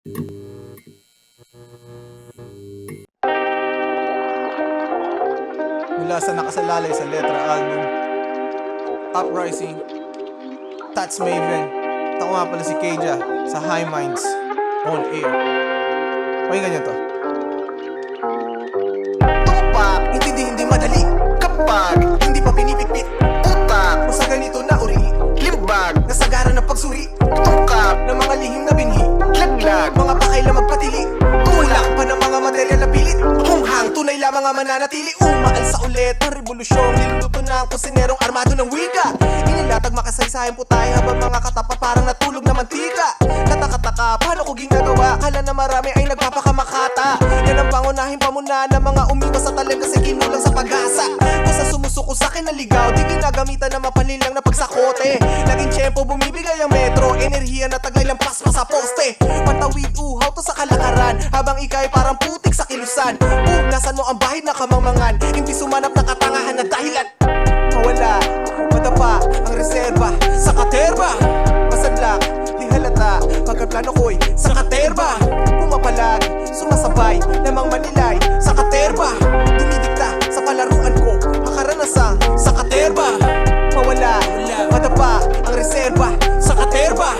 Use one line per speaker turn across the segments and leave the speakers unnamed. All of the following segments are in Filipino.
Mula sa nakasalalay sa letra album Uprising, Tats Maven. Ako nga pala si Keja sa High Minds On Air. Pakinggan nyo to.
Tupak, hindi madali kapag hindi pa pinipitpit utak mo sa ganito na uri. Limbag, nasagaran ng pagsuri. Tungkap ng mga lihim na binhi. Laglag, mga pakailan magpatili. Tulak pa ng mga material na pilit. Hunghang, tunay lamang ang mananatili. Umaal sa ulit ang revolusyon. Niluluto na ang kusinerong armado ng wika. Inilatag makasaysayan po tayo habang mga katapat parang natulog na mantika. Kataka-taka, paano ko ginagawa? Kala na marami ay nagpapakamakata. Yan ang pangunahing pamuna ng mga umiwas sa talent kasi kinulang sa pag-asa. Basta sumusuko sa akin na ligaw, di ginagamitan na mapanilang na pagsakote. Naging tiyempo bumibigay ang metro, enerhiya na taglay lang paspa sa poste. Pantawid uhaw to sa kalakaran, habang ikay parang putik sa kilusan. Nasan mo ang bahid na kamangmangan, hindi sumanap na katangahan na dahilan. Mawala, madapa ang reserba sa katerba. Masadlak, di halata, pagkaplano ko'y sa katerba. Pumapalag, sumasabay, namang manilay sa katerba. Dumidikta sa palaruan ko, ang karanasang sa katerba. Mawala, madapa ang reserba sa katerba.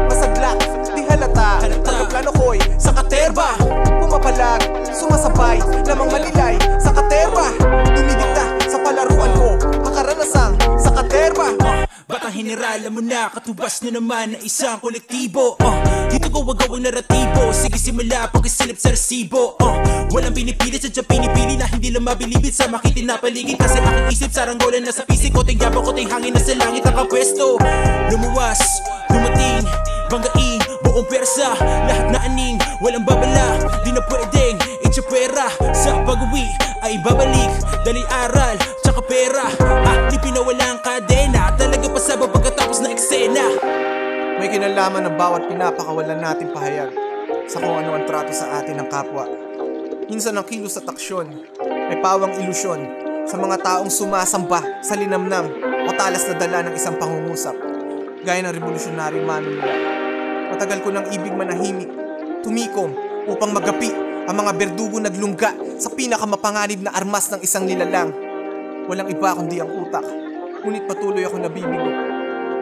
Masadlak, di halata, pagkaplano ko'y sa katerba. Pumapalag, sumasabay, namang manilay sa katerba. Dumidikta sa palaruan ko, ang karanasang sa katerba.
Batang general, mo na katubas na naman na isang kolektibo. Dito gawa-gawang naratibo, sige simula pagkisilip sa resibo. Walang pinipilit, sadyang pinipili na hindi lang mabilibid sa makitin na paligid. Kasi aking isip saranggolan na sa pisik ko, ting yabang ko, ting hangin na sa langit ang kapwesto. Lumuwas, lumating, banggain, buong persa, lahat na aning, walang babala, di na pwedeng itsyapwera. Sa pag-uwi ay babalik, dali aral, tsaka pera. At di pinawalang kadena, talaga pasabog pagkatapos na eksena.
May kinalaman ng bawat pinapakawalan natin pahayag sa kung ano ang trato sa atin ng kapwa. Minsan ang kilos at aksyon ay pawang ilusyon sa mga taong sumasamba sa linamnam o talas na dala ng isang pangungusap, gaya ng revolusyonaryong manunula. Matagal ko nang ibig manahimik, tumikom upang magapi ang mga berdugo naglungga sa pinakamapanganib na armas ng isang nilalang. Walang iba kundi ang utak, ngunit patuloy ako nabibigo.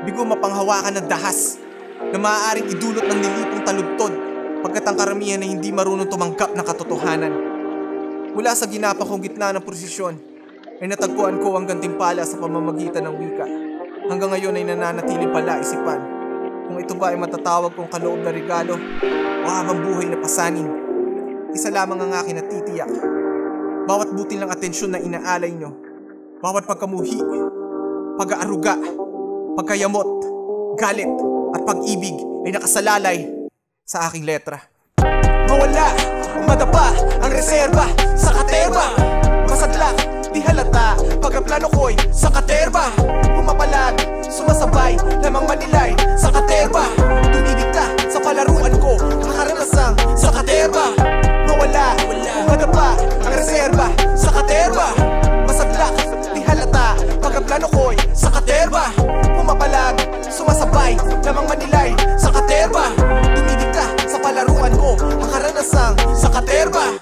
Bigo mapanghawakan ng dahas na maaaring idulot ng nilipong taludtod pagkat ang karamihan ay hindi marunong tumanggap ng katotohanan. Mula sa ginapa kong gitna ng prosesyon ay natagpuan ko ang gantimpala sa pamamagitan ng wika. Hanggang ngayon ay nananatiling pala isipan kung ito ba ay matatawag kong kaloob na regalo o habang buhay na pasanin. Isa lamang ang akin natitiyak: bawat butil ng atensyon na inaalay nyo, bawat pagkamuhi, pag-aaruga, pagkayamot, galit at pag-ibig ay nakasalalay sa aking letra. Mawala, madapa ang reserba sa katerba. Masadlak, di halata, pagkaplano ko'y sa katerba. Pumapalag, sumasabay, namang manilay sa katerba. Dumidikta sa palaruan ko, ang karanasang sa katerba. Mawala, madapa ang reserba sa katerba. Masadlak, di halata, pagkaplano ko'y sa katerba. Pumapalag, sumasabay, namang manilay sa katerba. Dumidikta sa palaruan ko, ang karanasang sa katerba.